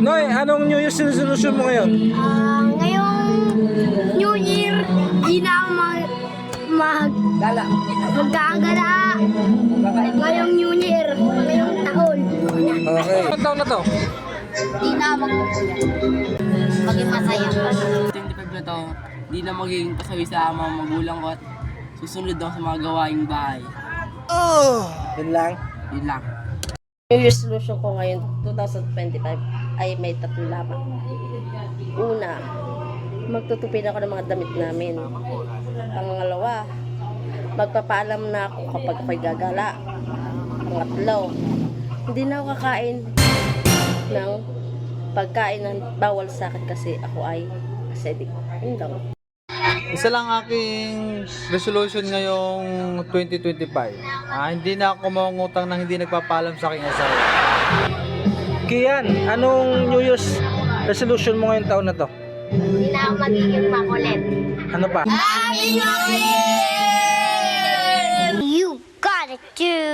Noy, anong New Year's resolution mo ngayon? Ngayong New Year, di na ako magkagala. Ngayong New Year, ngayong taon. Okay. Anong taon na to? Di na magpupulat. Maging masaya. 25 na to, di na magiging pasawi sa mga magulang ko at susunod ako sa mga gawaing bahay. Yun lang. Yun lang. New Year's resolution ko ngayon, 2025, ay may 3 lamang. Una, magtutupin ako ng mga damit namin. Pangalawa, magpapaalam na ako kapag ako'y gagala. Pangatlo, hindi na ako kakain ng pagkain ng bawal sa akin kasi ako ay acidic. Yun lang. Isa lang aking resolution ngayong 2025. Hindi na ako mangungutang nang hindi nagpapaalam sa aking asawa. Kian, anong New Year's resolution mo ngayong taon na to? Di na ako magiging makulit. Ano pa? Happy New Year!